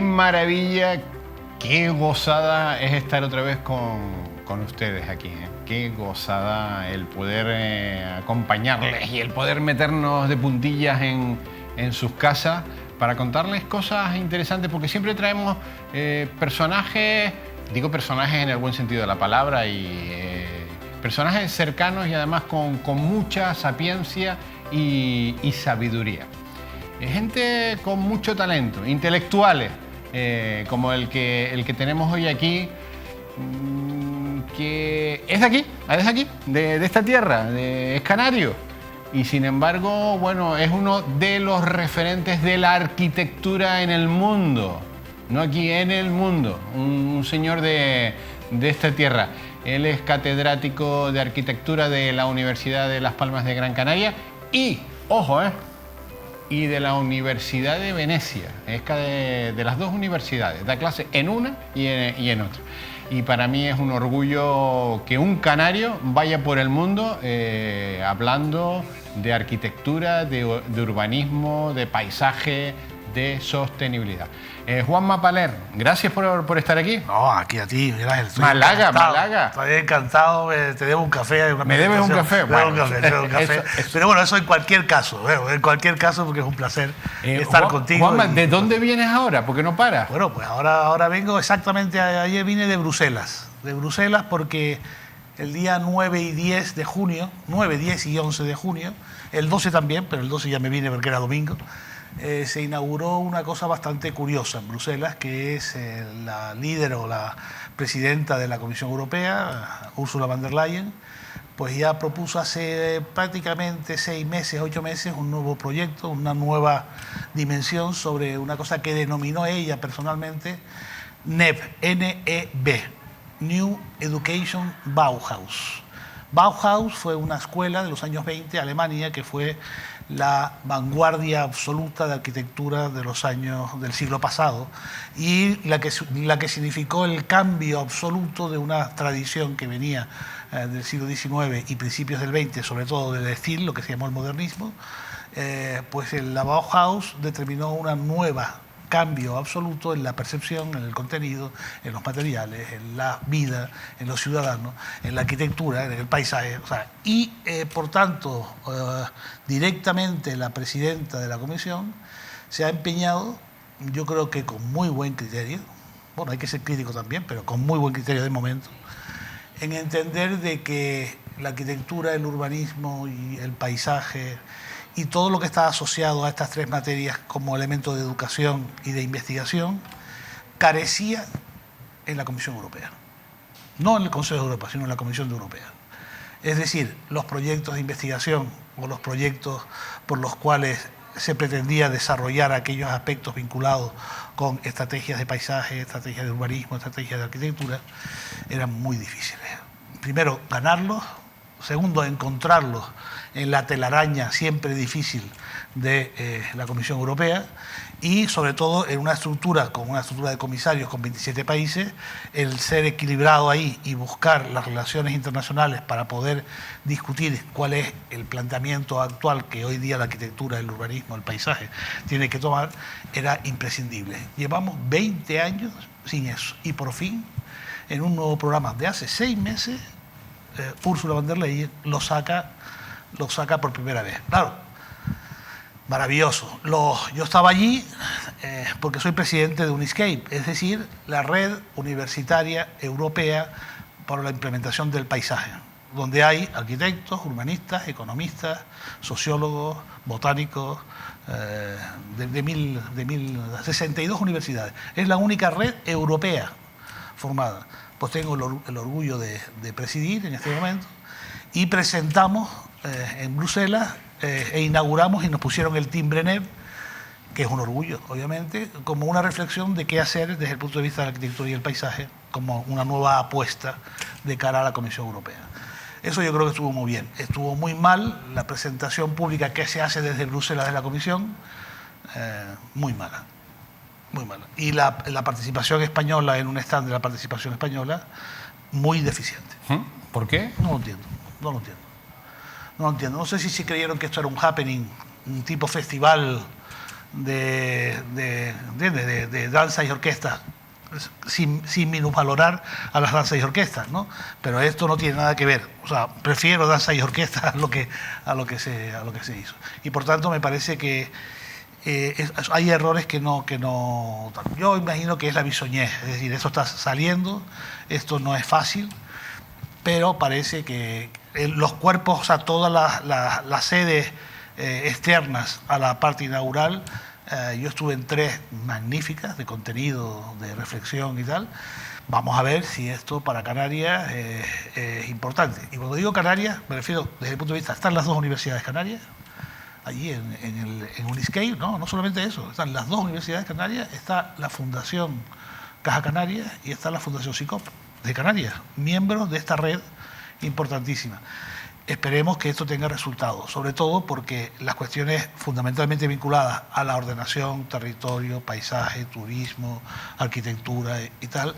maravilla, qué gozada es estar otra vez con ustedes aquí, ¿eh? Qué gozada el poder acompañarles y el poder meternos de puntillas en sus casas para contarles cosas interesantes, porque siempre traemos personajes, digo personajes en el buen sentido de la palabra, y personajes cercanos y además con mucha sapiencia y sabiduría. Gente con mucho talento, intelectuales, como el que tenemos hoy aquí, que es de aquí, de esta tierra, es canario. Y sin embargo, bueno, es uno de los referentes de la arquitectura en el mundo. No aquí, en el mundo. Un señor de esta tierra. Él es catedrático de arquitectura de la Universidad de Las Palmas de Gran Canaria y, ojo, y de la Universidad de Venecia. Es de las dos universidades. Da clase en una y en otra. Y para mí es un orgullo que un canario vaya por el mundo hablando de arquitectura, de urbanismo, de paisaje, de sostenibilidad. Juanma Paler, gracias por estar aquí. No, aquí a ti, Miguel. Málaga. Estoy encantado, te debo un café. ¿Me debes un café? Bueno, un café. Pero bueno, eso en cualquier caso, porque es un placer estar contigo. Juanma, ¿de dónde vienes ahora? ¿Por qué no paras? Bueno, pues ahora vengo exactamente, ayer vine de Bruselas porque el día 9 y 10 de junio, 9, 10 y 11 de junio, el 12 también, pero el 12 ya me vine porque era domingo, se inauguró una cosa bastante curiosa en Bruselas, que es la líder o la presidenta de la Comisión Europea, Ursula von der Leyen, pues ya propuso hace prácticamente 6 meses, 8 meses, un nuevo proyecto, una nueva dimensión sobre una cosa que denominó ella personalmente NEB, N-E-B, New Education Bauhaus. Bauhaus fue una escuela de los años 20, Alemania, que fue la vanguardia absoluta de arquitectura de los años del siglo pasado y la que significó el cambio absoluto de una tradición que venía del siglo XIX y principios del XX, sobre todo del estilo, lo que se llamó el modernismo. Pues la Bauhaus determinó una nueva cambio absoluto en la percepción, en el contenido, en los materiales, en la vida, en los ciudadanos, en la arquitectura, en el paisaje. Por tanto, directamente la presidenta de la Comisión se ha empeñado, yo creo que con muy buen criterio, bueno, hay que ser crítico también, pero con muy buen criterio de momento, en entender de que la arquitectura, el urbanismo y el paisaje y todo lo que está asociado a estas tres materias como elemento de educación y de investigación, carecía en la Comisión Europea. No en el Consejo de Europa, sino en la Comisión Europea. Es decir, los proyectos de investigación o los proyectos por los cuales se pretendía desarrollar aquellos aspectos vinculados con estrategias de paisaje, estrategias de urbanismo, estrategias de arquitectura, eran muy difíciles. Primero, ganarlos. Segundo, encontrarlos en la telaraña siempre difícil de la Comisión Europea y, sobre todo, en una estructura de comisarios con 27 países, el ser equilibrado ahí y buscar las relaciones internacionales para poder discutir cuál es el planteamiento actual que hoy día la arquitectura, el urbanismo, el paisaje tiene que tomar, era imprescindible. Llevamos 20 años sin eso y por fin, en un nuevo programa de hace 6 meses, Ursula von der Leyen lo saca por primera vez. Claro, maravilloso. Yo estaba allí porque soy presidente de Uniscape, es decir, la red universitaria europea para la implementación del paisaje, donde hay arquitectos, urbanistas, economistas, sociólogos, botánicos, de 62 universidades. Es la única red europea formada. Pues tengo el orgullo de presidir en este momento y presentamos en Bruselas e inauguramos y nos pusieron el timbre NEB, que es un orgullo, obviamente, como una reflexión de qué hacer desde el punto de vista de la arquitectura y el paisaje, como una nueva apuesta de cara a la Comisión Europea. Eso yo creo que estuvo muy bien. Estuvo muy mal la presentación pública que se hace desde Bruselas de la Comisión, muy mala. Muy mala. Y la participación española en un stand de la participación española, muy deficiente. ¿Por qué? No lo entiendo. No sé si creyeron que esto era un happening, un tipo festival de danza y orquesta, sin minusvalorar a las danzas y orquestas, ¿no? Pero esto no tiene nada que ver. O sea, prefiero danza y orquesta a lo que se hizo. Y por tanto me parece que hay errores que no. Yo imagino que es la bisoñez, es decir, esto está saliendo, esto no es fácil, pero parece que los cuerpos, o sea, todas las sedes externas a la parte inaugural, yo estuve en 3 magníficas de contenido, de reflexión y tal. Vamos a ver si esto para Canarias es importante. Y cuando digo Canarias, me refiero desde el punto de vista, están las 2 universidades canarias, allí en Uniscape, no solamente eso, están las 2 universidades canarias, está la Fundación Caja Canarias y está la Fundación SICOP de Canarias, miembros de esta red importantísima. Esperemos que esto tenga resultados, sobre todo porque las cuestiones fundamentalmente vinculadas a la ordenación, territorio, paisaje, turismo, arquitectura y tal,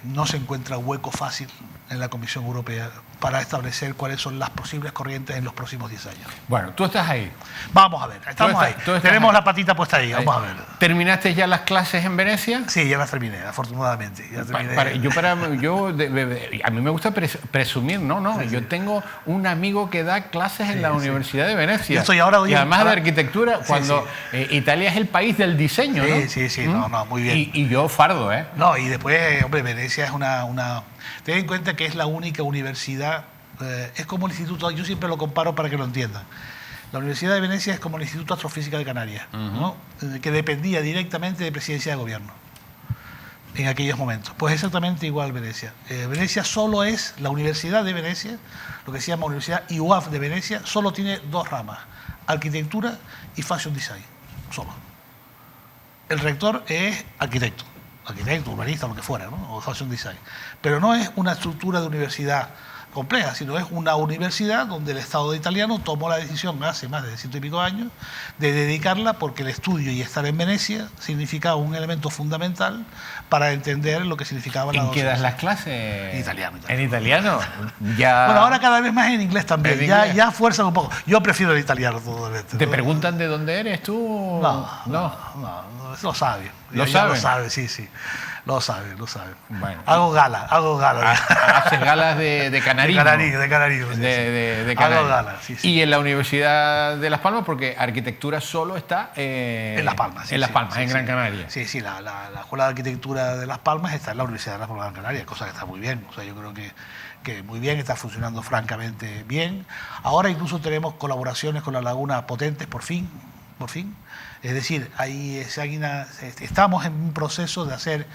no se encuentra hueco fácil en la Comisión Europea para establecer cuáles son las posibles corrientes en los próximos 10 años. Bueno, tú estás ahí. Vamos a ver, estamos ahí. Tenemos la patita puesta ahí, vamos a ver. ¿Terminaste ya las clases en Venecia? Sí, ya las terminé, afortunadamente. Ya terminé. A mí me gusta presumir, ¿no? Sí. Yo tengo un amigo que da clases en la Universidad de Venecia. Yo estoy ahora y además de arquitectura, cuando Italia es el país del diseño, ¿no? Sí, no, muy bien. Y yo fardo, ¿eh? No, y después, hombre, Venecia es una... Ten en cuenta que es la única universidad, es como el instituto, yo siempre lo comparo para que lo entiendan. La Universidad de Venecia es como el Instituto de Astrofísica de Canarias, ¿no? Que dependía directamente de Presidencia de Gobierno en aquellos momentos. Pues exactamente igual Venecia. Venecia solo es, la Universidad de Venecia, lo que se llama Universidad IUAF de Venecia, solo tiene 2 ramas, arquitectura y fashion design, solo. El rector es arquitecto, urbanista, lo que fuera, ¿no? O fashion design. Pero no es una estructura de universidad compleja, sino es una universidad donde el Estado italiano tomó la decisión hace más de 100 y pico años de dedicarla, porque el estudio y estar en Venecia significaba un elemento fundamental para entender lo que significaba la docencia. ¿En qué das las clases? En italiano. ¿En italiano? Ya... Bueno, ahora cada vez más en inglés también. Ya fuerzan un poco. Yo prefiero el italiano todo esto. ¿Te preguntan de dónde eres tú? No, lo sabe. ¿Lo sabe? Lo sabe, sí. Lo sabe. Bueno. Hago gala. Haces galas de canarismo. De canarismo. De hago gala, sí. Y en la Universidad de Las Palmas, porque arquitectura solo está en Las Palmas. En Las Palmas, en Gran Canaria. Sí, la Escuela de Arquitectura de Las Palmas está en la Universidad de Las Palmas de Gran Canaria, cosa que está muy bien. O sea, yo creo que muy bien, está funcionando francamente bien. Ahora incluso tenemos colaboraciones con La Laguna potentes, por fin. Es decir, ahí estamos en un proceso de hacer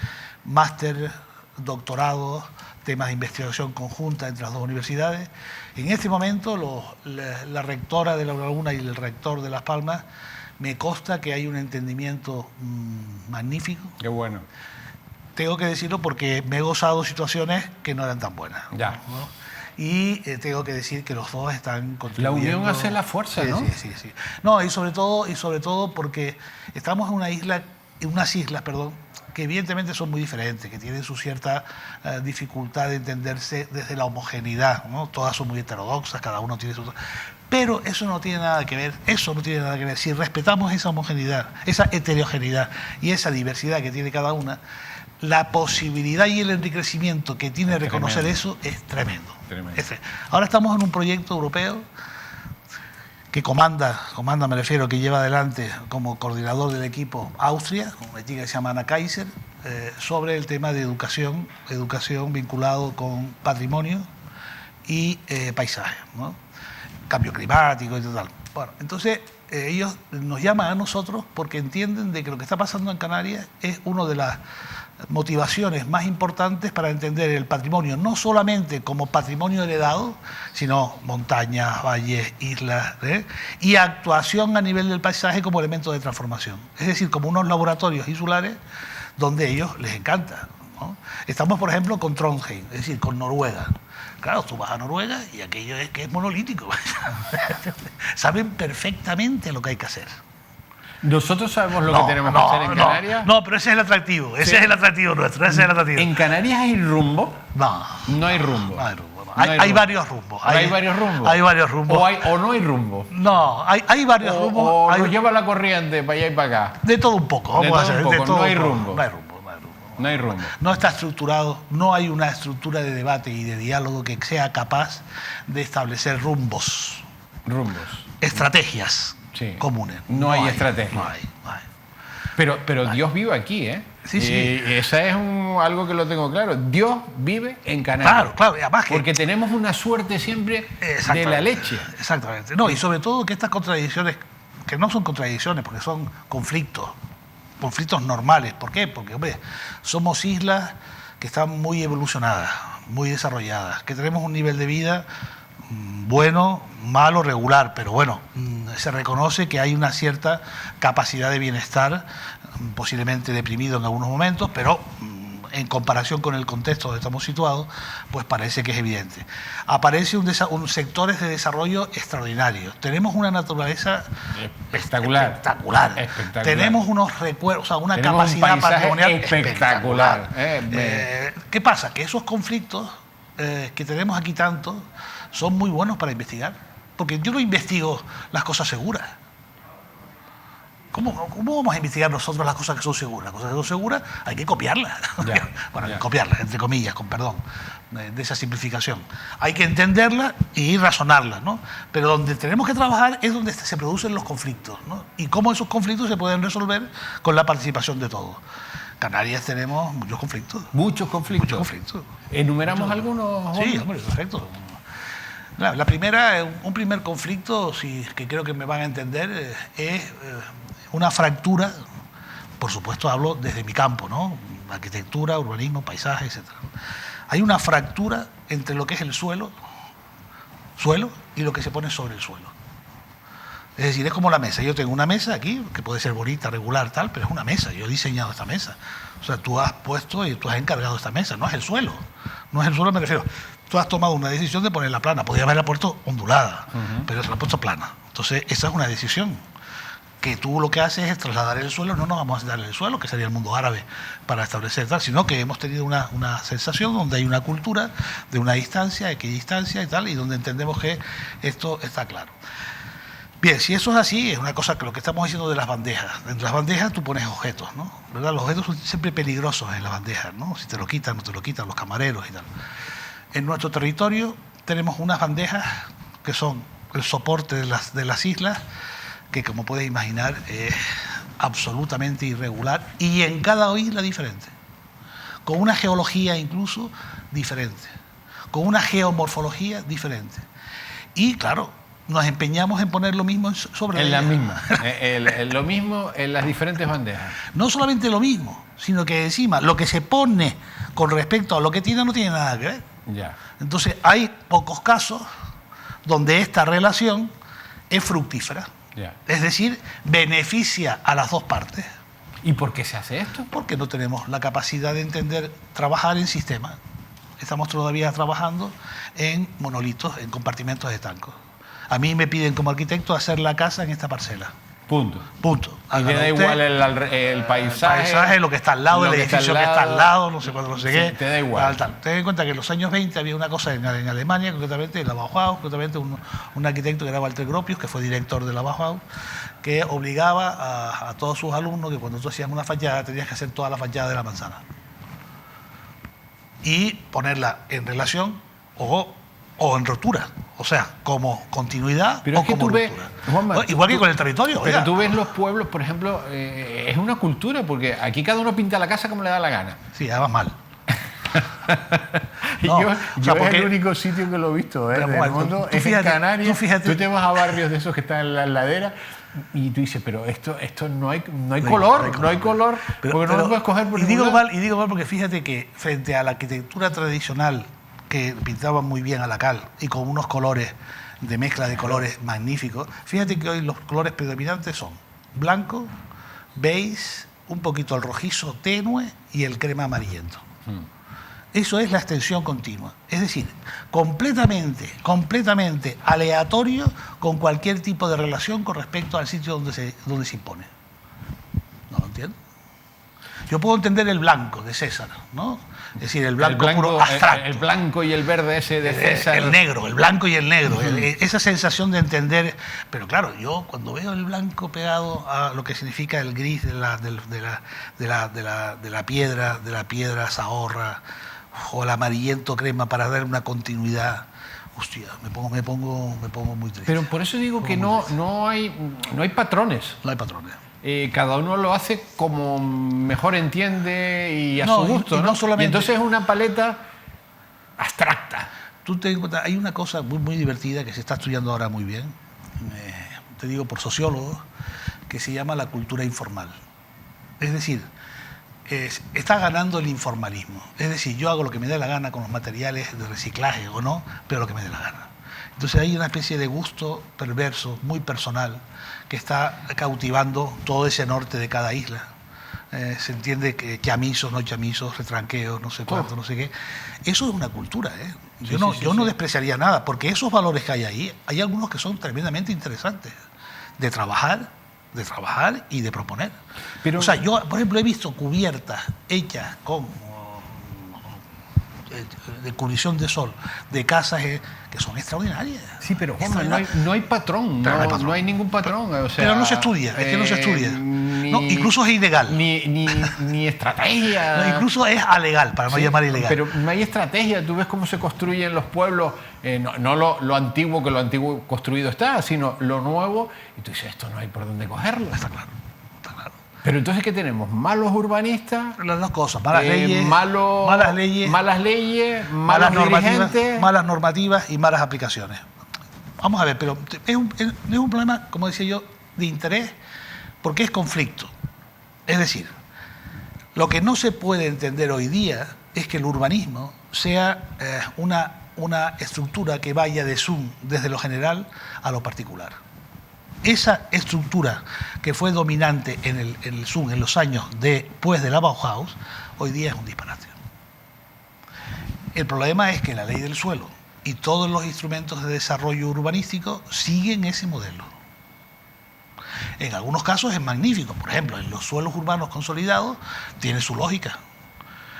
máster, doctorado, temas de investigación conjunta entre las 2 universidades. En este momento, la rectora de La Laguna y el rector de Las Palmas, me consta que hay un entendimiento magnífico. Qué bueno. Tengo que decirlo porque me he gozado situaciones que no eran tan buenas. Ya. ¿no? Y tengo que decir que los 2 están contribuyendo. La unión hace la fuerza, ¿no? Sí. No, y sobre todo porque estamos en unas islas, que evidentemente son muy diferentes, que tienen su cierta dificultad de entenderse desde la homogeneidad, ¿no? Todas son muy heterodoxas, cada uno tiene su... Pero eso no tiene nada que ver, Si respetamos esa homogeneidad, esa heterogeneidad y esa diversidad que tiene cada una, la posibilidad y el enriquecimiento que tiene de reconocer eso es tremendo. Ahora estamos en un proyecto europeo que comanda, me refiero, que lleva adelante como coordinador del equipo Austria, con una chica que se llama Ana Kaiser, sobre el tema de educación vinculado con patrimonio y paisaje, ¿no? Cambio climático y tal. Bueno, entonces ellos nos llaman a nosotros porque entienden de que lo que está pasando en Canarias es una de las motivaciones más importantes para entender el patrimonio, no solamente como patrimonio heredado, sino montañas, valles, islas, y actuación a nivel del paisaje como elemento de transformación. Es decir, como unos laboratorios insulares donde a ellos les encanta, ¿no? Estamos, por ejemplo, con Trondheim, es decir, con Noruega. Claro, tú vas a Noruega y aquello es que es monolítico. Saben perfectamente lo que hay que hacer. ¿Nosotros sabemos lo que tenemos que hacer en Canarias? No, pero ese es el atractivo. Ese es el atractivo nuestro. ¿En Canarias hay rumbo? No. No hay rumbo. No hay rumbo. Hay varios rumbos. Hay varios rumbos. Hay varios rumbos. O no hay rumbo. No, hay varios rumbos. O nos lleva la corriente para allá y para acá. De todo un poco. No hay rumbo. No hay rumbo. No hay rumbo. No está estructurado, no hay una estructura de debate y de diálogo que sea capaz de establecer rumbos. Estrategias comunes. No hay estrategia. No hay. Pero Dios vive aquí, ¿eh? Sí. Esa es algo que lo tengo claro. Dios vive en Canarias. Claro. Y además porque tenemos una suerte siempre de la leche. Exactamente. No, y sobre todo que estas contradicciones, que no son contradicciones, porque son conflictos normales. ¿Por qué? Porque, hombre, somos islas que están muy evolucionadas, muy desarrolladas, que tenemos un nivel de vida bueno, malo, regular, pero bueno, se reconoce que hay una cierta capacidad de bienestar, posiblemente deprimido en algunos momentos, pero en comparación con el contexto donde estamos situados, pues parece que es evidente. Aparecen sectores de desarrollo extraordinarios. Tenemos una naturaleza espectacular. Tenemos unos recuerdos, o sea, una capacidad patrimonial espectacular. ¿Qué pasa? Que esos conflictos que tenemos aquí tanto son muy buenos para investigar. Porque yo no investigo las cosas seguras. ¿Cómo vamos a investigar nosotros las cosas que son seguras? Las cosas que son seguras hay que copiarlas. Copiarlas, entre comillas, con perdón, de esa simplificación. Hay que entenderlas y razonarlas, ¿no? Pero donde tenemos que trabajar es donde se producen los conflictos, ¿no? Y cómo esos conflictos se pueden resolver con la participación de todos. Canarias tenemos muchos conflictos. Muchos conflictos. ¿Enumeramos algunos? Sí, hombre, perfecto. La primera, un primer conflicto, que creo que me van a entender, es una fractura, por supuesto hablo desde mi campo, ¿no? Arquitectura, urbanismo, paisaje, etc. Hay una fractura entre lo que es el suelo y lo que se pone sobre el suelo. Es decir, es como la mesa. Yo tengo una mesa aquí, que puede ser bonita, regular, tal, pero es una mesa. Yo he diseñado esta mesa. O sea, tú has puesto y tú has encargado esta mesa, no es el suelo. No es el suelo, me refiero. Tú has tomado una decisión de ponerla plana. Podría haberla puesto ondulada, pero se la has puesto plana. Entonces, esa es una decisión. Que tú lo que haces es trasladar el suelo, no nos vamos a dar el suelo, que sería el mundo árabe, para establecer tal, sino que hemos tenido una sensación donde hay una cultura de una distancia, equidistancia y tal, y donde entendemos que esto está claro. Bien, si eso es así, es una cosa que lo que estamos diciendo de las bandejas. Dentro de las bandejas tú pones objetos, ¿no? ¿Verdad? Los objetos son siempre peligrosos en las bandejas, ¿no? Si te lo quitan, no te lo quitan, los camareros y tal. En nuestro territorio tenemos unas bandejas que son el soporte de las islas, que como puedes imaginar es absolutamente irregular y en cada isla diferente, con una geología incluso diferente, con una geomorfología diferente. Y claro, nos empeñamos en poner lo mismo sobre la misma. Lo mismo en las diferentes bandejas. No solamente lo mismo, sino que encima lo que se pone con respecto a lo que tiene no tiene nada que ver. Ya. Entonces hay pocos casos donde esta relación es fructífera. Ya. Es decir, beneficia a las dos partes. ¿Y por qué se hace esto? Porque no tenemos la capacidad de entender, trabajar en sistemas. Estamos todavía trabajando en monolitos, en compartimentos estancos. A mí me piden como arquitecto hacer la casa en esta parcela. Punto. Y te da igual el paisaje, lo que está al lado, el edificio que está al lado, no sé cuándo, no sé qué. Te da igual. Ten en cuenta que en los años 20 había una cosa en Alemania, concretamente en la Bauhaus, concretamente un arquitecto que era Walter Gropius, que fue director de la Bauhaus, que obligaba a todos sus alumnos que cuando tú hacías una fachada tenías que hacer toda la fachada de la manzana. Y ponerla en relación o en rotura, o sea, como continuidad pero o como ruptura. Juanma, igual que con el territorio. Pero oiga. tú ves los pueblos, por ejemplo, es una cultura, porque aquí cada uno pinta la casa como le da la gana. Sí, además mal. Y yo es el único sitio que lo he visto del mundo, es en Canarias. Tú te vas a barrios de esos que están en la ladera y tú dices, pero esto no hay color, porque no lo puedes coger por ningún lado. Y digo mal porque fíjate que frente a la arquitectura tradicional que pintaban muy bien a la cal y con unos colores de mezcla de colores magníficos, fíjate que hoy los colores predominantes son blanco, beige, un poquito el rojizo tenue y el crema amarillento. Eso es la extensión continua. Es decir, completamente aleatorio con cualquier tipo de relación con respecto al sitio donde se impone. ¿No lo entiendo? Yo puedo entender el blanco de César, ¿no? Es decir, el blanco puro abstracto. El blanco y el verde ese de César. El negro, el blanco y el negro. Esa sensación de entender. Pero claro, yo cuando veo el blanco pegado a lo que significa el gris de la piedra zahorra, o el amarillento crema para dar una continuidad, hostia, me pongo muy triste. Pero por eso digo que no hay patrones. No hay patrones. Cada uno lo hace como mejor entiende y a su gusto, y no solamente, y entonces es una paleta abstracta. Hay una cosa muy divertida que se está estudiando ahora muy bien, te digo por sociólogos, que se llama la cultura informal. Es decir, está ganando el informalismo. Es decir, yo hago lo que me dé la gana con los materiales de reciclaje o no, pero lo que me dé la gana. Entonces hay una especie de gusto perverso, muy personal, que está cautivando todo ese norte de cada isla. Se entiende que chamisos, no chamisos, retranqueos, no sé cuánto, no sé qué. Eso es una cultura, ¿eh? Yo no despreciaría nada, porque esos valores que hay ahí, hay algunos que son tremendamente interesantes, de trabajar y de proponer. Pero, o sea, yo, por ejemplo, he visto cubiertas hechas con de cubrición de sol de casas que son extraordinarias. Sí, pero Juanma, no hay patrón, no hay ningún patrón. Pero no se estudia, es que no se estudia. Incluso es ilegal. Ni estrategia. No, incluso es alegal, para no llamar ilegal. Pero no hay estrategia. Tú ves cómo se construyen los pueblos, no lo antiguo, que lo antiguo construido está, sino lo nuevo, y tú dices, esto no hay por dónde cogerlo. Está claro. Pero entonces, ¿qué tenemos? ¿Malos urbanistas? Las dos cosas, malas leyes, malas dirigentes, malas normativas y malas aplicaciones. Vamos a ver, pero es un problema, como decía yo, de interés, porque es conflicto. Es decir, lo que no se puede entender hoy día es que el urbanismo sea una estructura que vaya desde lo general a lo particular. Esa estructura que fue dominante en el Zoom en los años después de la Bauhaus, hoy día es un disparate. El problema es que la ley del suelo y todos los instrumentos de desarrollo urbanístico siguen ese modelo. En algunos casos es magnífico, por ejemplo, en los suelos urbanos consolidados tiene su lógica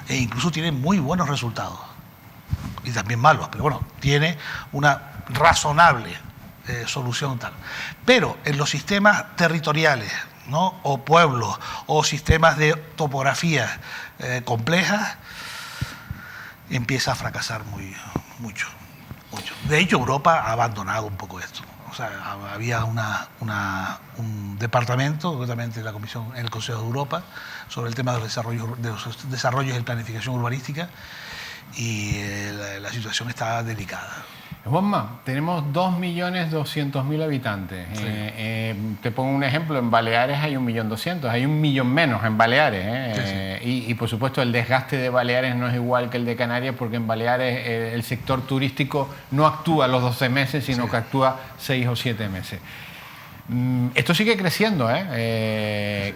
e incluso tiene muy buenos resultados, y también malos, pero bueno, tiene una razonable solución tal. Pero en los sistemas territoriales, ¿no?, o pueblos, o sistemas de topografías complejas, empieza a fracasar mucho. De hecho, Europa ha abandonado un poco esto. O sea, había un departamento, concretamente la Comisión, en el Consejo de Europa, sobre el tema de los desarrollos de planificación urbanística, y la situación está delicada. Juanma, tenemos 2.200.000 habitantes. Sí. Te pongo un ejemplo, en Baleares hay 1.200.000, hay 1 millón menos en Baleares. Sí. Y por supuesto el desgaste de Baleares no es igual que el de Canarias, porque en Baleares el sector turístico no actúa los 12 meses, sino que actúa 6 o 7 meses. Esto sigue creciendo,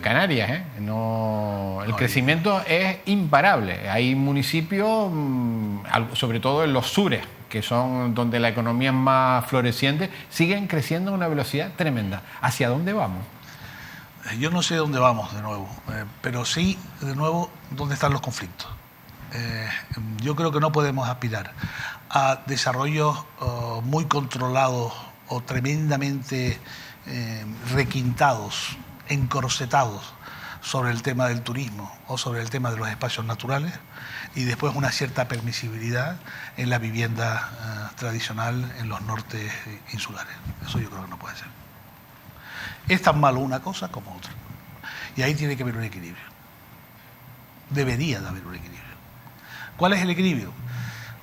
Canarias, el crecimiento es imparable. Hay municipios, sobre todo en los sures, que son donde la economía es más floreciente, siguen creciendo a una velocidad tremenda. ¿Hacia dónde vamos? Yo no sé dónde vamos de nuevo, pero sí, de nuevo, dónde están los conflictos. Yo creo que no podemos aspirar a desarrollos muy controlados o tremendamente requintados, encorsetados sobre el tema del turismo o sobre el tema de los espacios naturales, y después una cierta permisibilidad en la vivienda tradicional en los nortes insulares. Eso yo creo que no puede ser. Es tan malo una cosa como otra. Y ahí tiene que haber un equilibrio. Debería de haber un equilibrio. ¿Cuál es el equilibrio?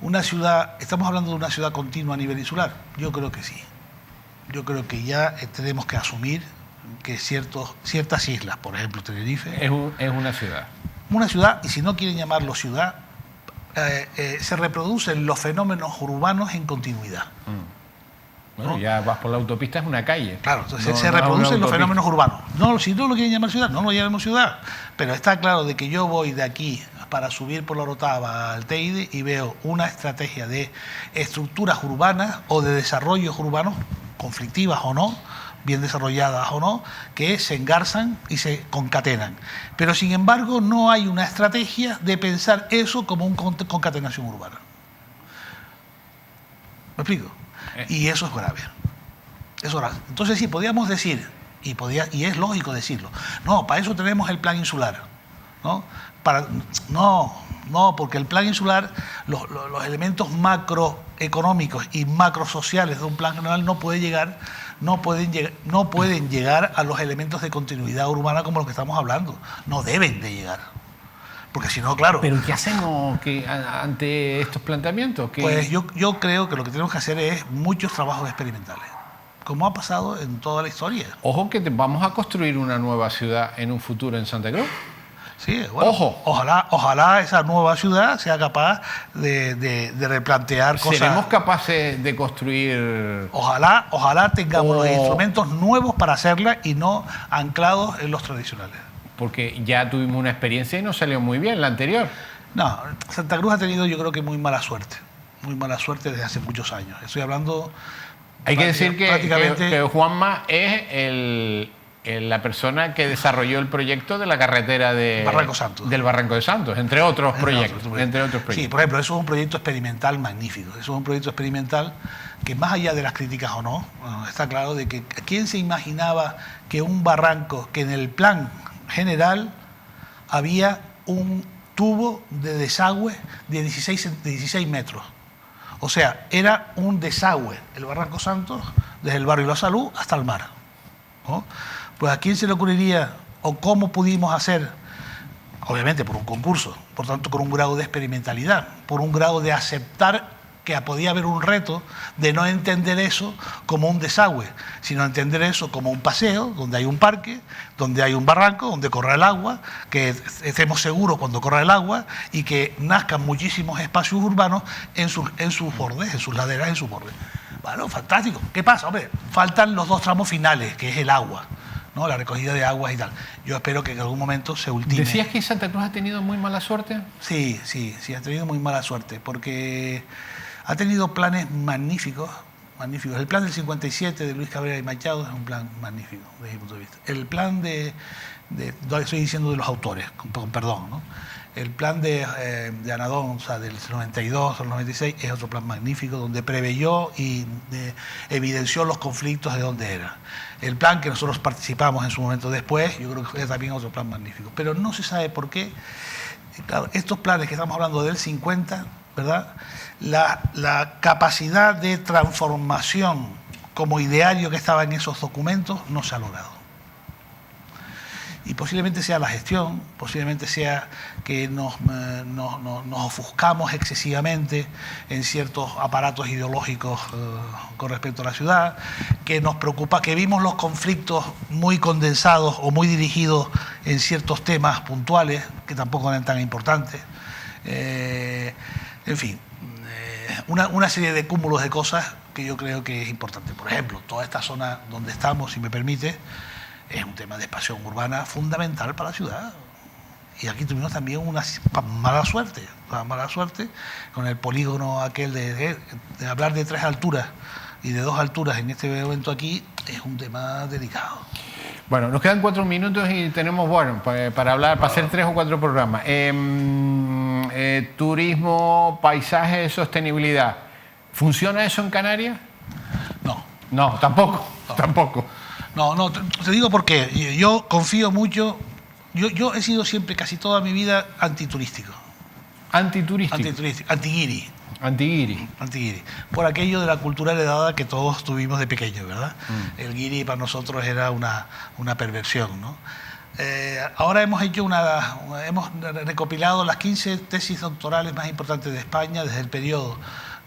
Una ciudad, ¿estamos hablando de una ciudad continua a nivel insular? Yo creo que sí. Yo creo que ya tenemos que asumir que ciertas islas, por ejemplo Tenerife... Es una ciudad. Una ciudad, y si no quieren llamarlo ciudad, se reproducen los fenómenos urbanos en continuidad. Bueno, ¿no? Ya vas por la autopista, es una calle. Claro, entonces se reproducen los fenómenos urbanos. No, si no lo quieren llamar ciudad, no lo llamemos ciudad. Pero está claro de que yo voy de aquí para subir por la Orotava al Teide y veo una estrategia de estructuras urbanas o de desarrollos urbanos, conflictivas o no, bien desarrolladas o no, que se engarzan y se concatenan. Pero sin embargo no hay una estrategia de pensar eso como una concatenación urbana. ¿Me explico? Y eso es grave. Eso es grave. Entonces sí, podríamos decir, y es lógico decirlo, no, para eso tenemos el plan insular, ¿no? No, porque el plan insular, los elementos macroeconómicos y macrosociales de un plan general no pueden llegar a los elementos de continuidad urbana como los que estamos hablando. No deben de llegar. Porque si no, claro... ¿Pero qué hacemos ante estos planteamientos? Pues yo creo que lo que tenemos que hacer es muchos trabajos experimentales, como ha pasado en toda la historia. Ojo que vamos a construir una nueva ciudad en un futuro en Santa Cruz. Sí, bueno, ojo. Ojalá esa nueva ciudad sea capaz de replantear cosas. ¿Seremos capaces de construir? Ojalá tengamos los instrumentos nuevos para hacerla y no anclados en los tradicionales. Porque ya tuvimos una experiencia y no salió muy bien la anterior. No, Santa Cruz ha tenido, yo creo que muy mala suerte desde hace muchos años. Estoy hablando... Hay que decir que Juanma es la persona que desarrolló el proyecto de la carretera del Barranco de Santos, entre otros proyectos. Sí, por ejemplo, eso es un proyecto experimental magnífico. Eso es un proyecto experimental que, más allá de las críticas o no, está claro de que ¿quién se imaginaba que un barranco, que en el plan general había un tubo de desagüe de 16 metros? O sea, era un desagüe, el Barranco Santos, desde el barrio La Salud hasta el mar, ¿no? Pues ¿a quién se le ocurriría o cómo pudimos hacer? Obviamente por un concurso, por tanto con un grado de experimentalidad, por un grado de aceptar que podía haber un reto de no entender eso como un desagüe, sino entender eso como un paseo, donde hay un parque, donde hay un barranco, donde corre el agua, que estemos seguros cuando corra el agua y que nazcan muchísimos espacios urbanos en sus bordes, en sus laderas, en sus bordes. Bueno, fantástico. ¿Qué pasa? Hombre, faltan los dos tramos finales, que es el agua, ¿no? La recogida de aguas y tal. Yo espero que en algún momento se ultime. ¿Decías que Santa Cruz ha tenido muy mala suerte? Sí, ha tenido muy mala suerte, porque ha tenido planes magníficos. El plan del 57 de Luis Cabrera y Machado es un plan magnífico desde mi punto de vista. El plan estoy diciendo de los autores, con perdón, ¿no? El plan de Anadón, o sea, del 92 al 96, es otro plan magnífico, donde preveyó y evidenció los conflictos de dónde era. El plan que nosotros participamos en su momento después, yo creo que fue también otro plan magnífico. Pero no se sabe por qué, claro, estos planes que estamos hablando del 50, ¿verdad? La capacidad de transformación como ideario que estaba en esos documentos no se ha logrado. Y posiblemente sea la gestión, posiblemente sea que nos ofuscamos excesivamente en ciertos aparatos ideológicos con respecto a la ciudad, que nos preocupa, que vimos los conflictos muy condensados o muy dirigidos en ciertos temas puntuales que tampoco eran tan importantes. En fin, una serie de cúmulos de cosas que yo creo que es importante. Por ejemplo, toda esta zona donde estamos, si me permite, es un tema de expansión urbana fundamental para la ciudad. Y aquí tuvimos también una mala suerte con el polígono aquel de hablar de 3 alturas y de 2 alturas en este momento aquí, es un tema delicado. Bueno, nos quedan 4 minutos y tenemos, para hablar, para hacer 3 o 4 programas. Turismo, paisaje, sostenibilidad. ¿Funciona eso en Canarias? No. No, tampoco. No, te digo por qué. Yo confío mucho. Yo he sido siempre, casi toda mi vida, antiturístico. Antiguiri. Por aquello de la cultura heredada que todos tuvimos de pequeños, ¿verdad? El guiri para nosotros era una perversión, ¿no? Ahora hemos recopilado las 15 tesis doctorales más importantes de España desde el periodo,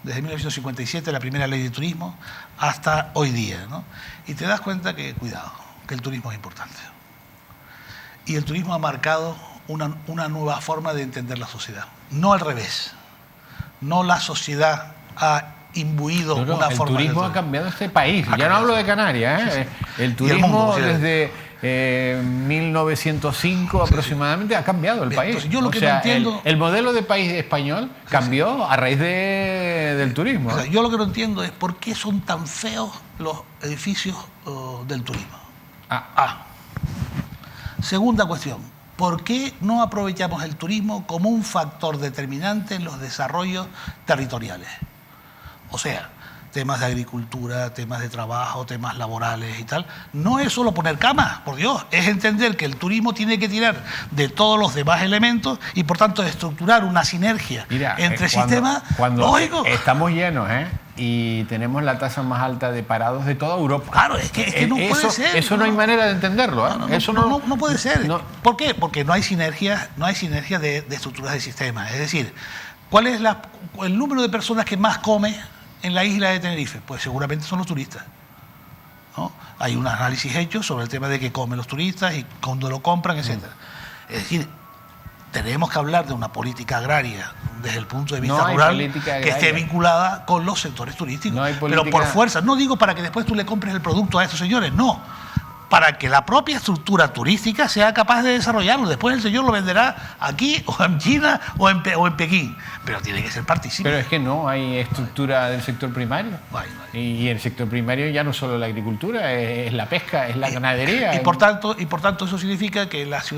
desde 1957, la primera ley de turismo, hasta hoy día, ¿no? Y te das cuenta que, cuidado, que el turismo es importante. Y el turismo ha marcado una nueva forma de entender la sociedad. No al revés. No la sociedad ha imbuido una forma de... El turismo ha cambiado este país. Ya no hablo de Canarias, ¿eh? Sí. El turismo mundo, desde 1905 aproximadamente ha cambiado el país. Entonces, yo lo que no entiendo... el modelo de país español cambió a raíz del turismo. O sea, yo lo que no entiendo es por qué son tan feos los edificios del turismo. Segunda cuestión, ¿por qué no aprovechamos el turismo como un factor determinante en los desarrollos territoriales? O sea, temas de agricultura, temas de trabajo, temas laborales y tal. No es solo poner camas, por Dios, es entender que el turismo tiene que tirar de todos los demás elementos y por tanto estructurar una sinergia entre sistemas lógicos. Estamos llenos, y tenemos la tasa más alta de parados de toda Europa. Claro, es que no puede ser. Eso no hay manera de entenderlo. No puede ser. ¿Por qué? Porque no hay sinergia de estructuras de sistemas. Es decir, ¿cuál es el número de personas que más come en la isla de Tenerife? Pues seguramente son los turistas, ¿no? Hay un análisis hecho sobre el tema de qué comen los turistas y cuándo lo compran, etc. Es decir, tenemos que hablar de una política agraria desde el punto de vista rural que esté vinculada con los sectores turísticos. Pero por fuerza, no digo para que después tú le compres el producto a estos señores, no. Para que la propia estructura turística sea capaz de desarrollarlo. Después el señor lo venderá aquí, o en China, o en Pekín. Pero tiene que ser partícipe. Pero es que no hay estructura del sector primario. Y el sector primario ya no solo la agricultura, es la pesca, es la ganadería. Y por tanto eso significa que las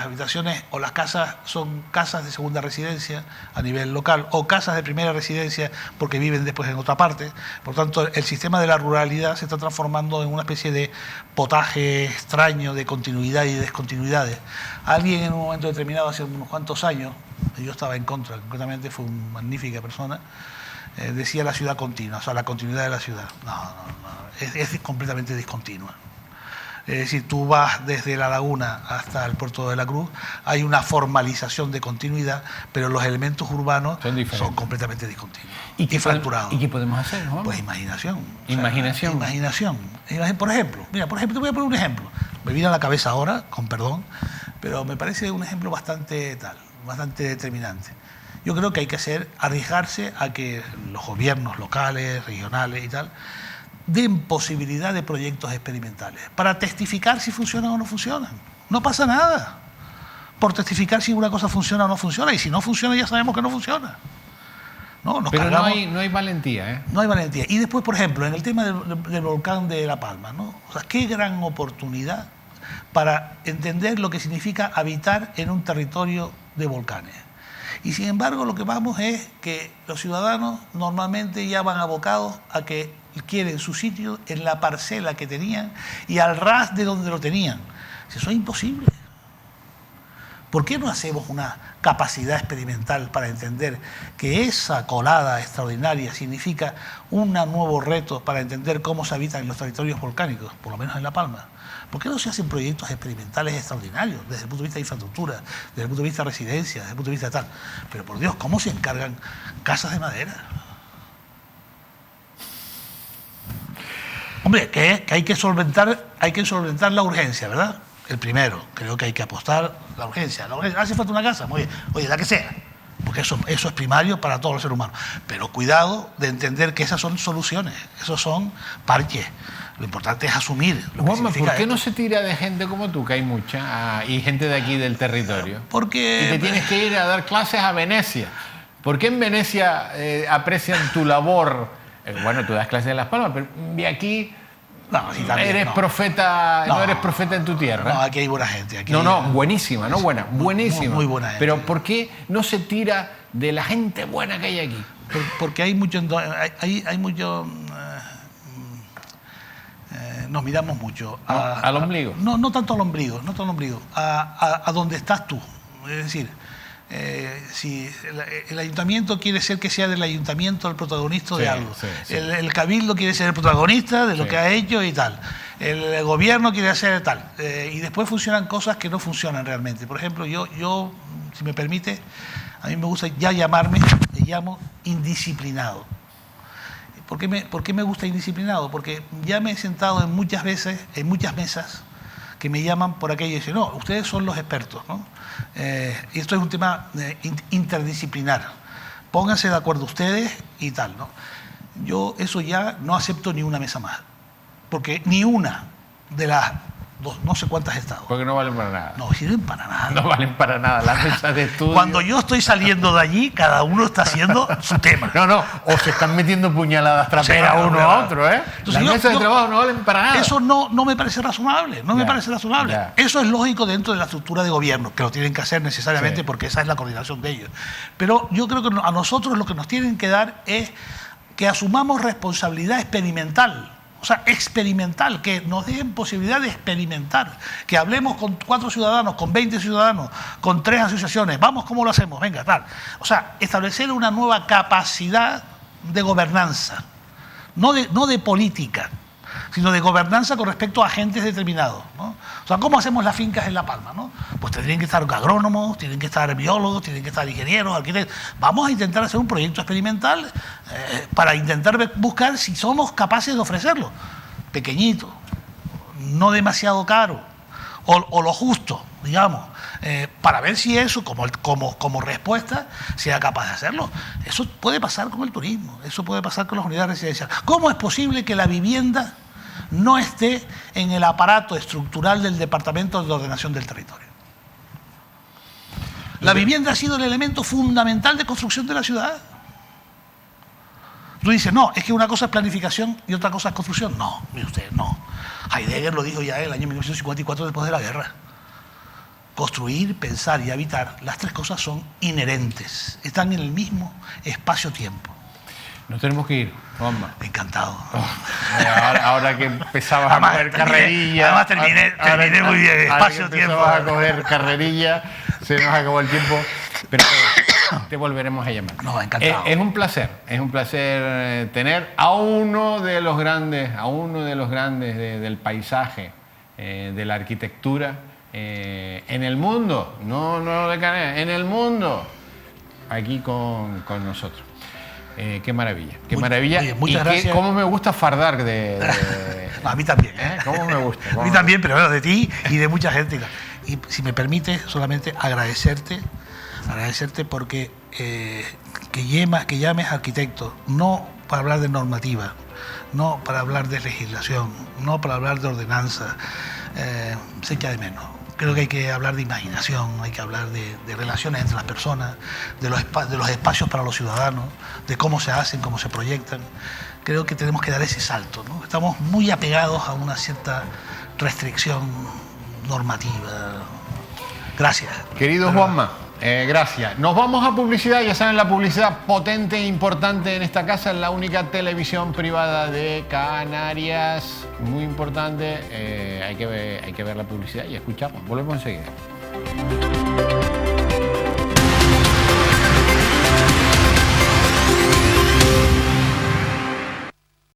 habitaciones o las casas son casas de segunda residencia a nivel local, o casas de primera residencia porque viven después en otra parte. Por tanto, el sistema de la ruralidad se está transformando en una especie de potaje extraño de continuidad y descontinuidades. Alguien en un momento determinado, hace unos cuantos años, yo estaba en contra, concretamente fue una magnífica persona, decía la ciudad continua, o sea, la continuidad de la ciudad. No, es completamente discontinua. Es decir, tú vas desde La Laguna hasta el Puerto de la Cruz, hay una formalización de continuidad, pero los elementos urbanos son completamente discontinuos y fracturados. ¿Y qué podemos hacer, Juan? Pues imaginación. Imaginación. Por ejemplo, te voy a poner un ejemplo. Me viene a la cabeza ahora, con perdón, pero me parece un ejemplo bastante determinante. Yo creo que hay que arriesgarse a que los gobiernos locales, regionales y tal, den posibilidad de proyectos experimentales para testificar si funcionan o no funcionan. No pasa nada por testificar si una cosa funciona o no funciona, y si no funciona ya sabemos que no funciona. Pero no hay valentía, No hay valentía. Y después, por ejemplo, en el tema del volcán de La Palma, ¿no? O sea, qué gran oportunidad para entender lo que significa habitar en un territorio de volcanes. Y sin embargo, lo que vamos es que los ciudadanos normalmente ya van abocados a que quieren su sitio en la parcela que tenían y al ras de donde lo tenían. Eso es imposible. ¿Por qué no hacemos una capacidad experimental para entender que esa colada extraordinaria significa un nuevo reto para entender cómo se habita en los territorios volcánicos, por lo menos en La Palma? ¿Por qué no se hacen proyectos experimentales extraordinarios desde el punto de vista de infraestructura, desde el punto de vista de residencia, desde el punto de vista de tal? Pero por Dios, ¿cómo se encargan casas de madera? Hombre, que hay que solventar la urgencia, ¿verdad? El primero, creo que hay que apostar la urgencia. ¿Hace falta una casa? Muy bien. Oye, la que sea. Porque eso es primario para todos los seres humanos. Pero cuidado de entender que esas son soluciones, esos son parches. Lo importante es asumir lo que Juanma, significa ¿por qué esto? no se tira de gente como tú, que hay mucha, y gente de aquí del territorio? Porque... Y te tienes que ir a dar clases a Venecia. ¿Por qué en Venecia aprecian tu labor? Bueno, tú das clases en Las Palmas, pero de aquí... No, sí, también, eres profeta, no eres profeta en tu tierra. No, aquí hay buena gente. Buenísima, no buena, buenísima. Muy buena gente. Pero ¿por qué no se tira de la gente buena que hay aquí? Porque hay mucho... nos miramos mucho. ¿Al ombligo? No tanto al ombligo, a donde estás tú. Es decir... si el ayuntamiento quiere ser que sea del ayuntamiento el protagonista de algo, el cabildo quiere ser el protagonista de lo que ha hecho y tal, el gobierno quiere hacer tal, y después funcionan cosas que no funcionan realmente. Por ejemplo, yo si me permite, a mí me gusta me llamo indisciplinado. ¿Por qué me gusta indisciplinado? Porque ya me he sentado en muchas mesas que me llaman por aquello y dicen, no, ustedes son los expertos, ¿no? Y esto es un tema interdisciplinar. Pónganse de acuerdo ustedes y tal, ¿no? Yo eso ya no acepto ni una mesa más. Porque ni una de las no sé cuántas he estado. Porque no valen para nada. No sirven para nada. No valen para nada las mesas de estudio. Cuando yo estoy saliendo de allí, cada uno está haciendo su tema. No, o se están metiendo puñaladas traperas claro, uno claro. a otro, ¿eh? Entonces, Las mesas de trabajo no valen para nada. Eso no me parece razonable, no me Ya, parece razonable. ya. Eso es lógico dentro de la estructura de gobierno, que lo tienen que hacer necesariamente Sí. porque esa es la coordinación de ellos. Pero yo creo que a nosotros lo que nos tienen que dar es que asumamos responsabilidad experimental. O sea, experimental, que nos den posibilidad de experimentar, que hablemos con 4 ciudadanos, con 20 ciudadanos, con 3 asociaciones, vamos, ¿cómo lo hacemos? Venga, tal. O sea, establecer una nueva capacidad de gobernanza, no de política, sino de gobernanza con respecto a agentes determinados, ¿no? O sea, ¿cómo hacemos las fincas en La Palma, ¿no? Pues tendrían que estar agrónomos, tienen que estar biólogos, tienen que estar ingenieros, arquitectos. Vamos a intentar hacer un proyecto experimental para intentar buscar si somos capaces de ofrecerlo. Pequeñito, no demasiado caro, o lo justo, digamos, para ver si eso, como respuesta, sea capaz de hacerlo. Eso puede pasar con el turismo, eso puede pasar con las unidades residenciales. ¿Cómo es posible que la vivienda no esté en el aparato estructural del Departamento de Ordenación del Territorio? La vivienda ha sido el elemento fundamental de construcción de la ciudad. Tú dices, no, es que una cosa es planificación y otra cosa es construcción. No, mire usted, no. Heidegger lo dijo ya en el año 1954 después de la guerra. Construir, pensar y habitar, las 3 cosas son inherentes, están en el mismo espacio-tiempo. Nos tenemos que ir, Juanma. Encantado. Ahora que empezabas a coger carrerilla. Además terminé muy bien, espacio-tiempo. Empezabas a coger carrerilla, se nos acabó el tiempo, pero te volveremos a llamar. No, encantado. Es un placer tener a uno de los grandes, del paisaje, de la arquitectura en el mundo, no de Canarias, en el mundo, aquí con nosotros. Qué maravilla, qué maravilla. Oye, muchas y gracias. Cómo me gusta fardar No, a mí también. ¿Cómo me gusta? A mí también, pero bueno, de ti y de mucha gente. Y si me permite, solamente agradecerte porque que llames arquitecto, no para hablar de normativa, no para hablar de legislación, no para hablar de ordenanza, se echa de menos. Creo que hay que hablar de imaginación, hay que hablar de relaciones entre las personas, de los espacios para los ciudadanos, de cómo se hacen, cómo se proyectan. Creo que tenemos que dar ese salto, ¿no? Estamos muy apegados a una cierta restricción normativa. Gracias. Querido Juanma, gracias. Nos vamos a publicidad. Ya saben, la publicidad potente e importante en esta casa es la única televisión privada de Canarias. Muy importante. Hay que ver la publicidad y escucharla. Volvemos enseguida.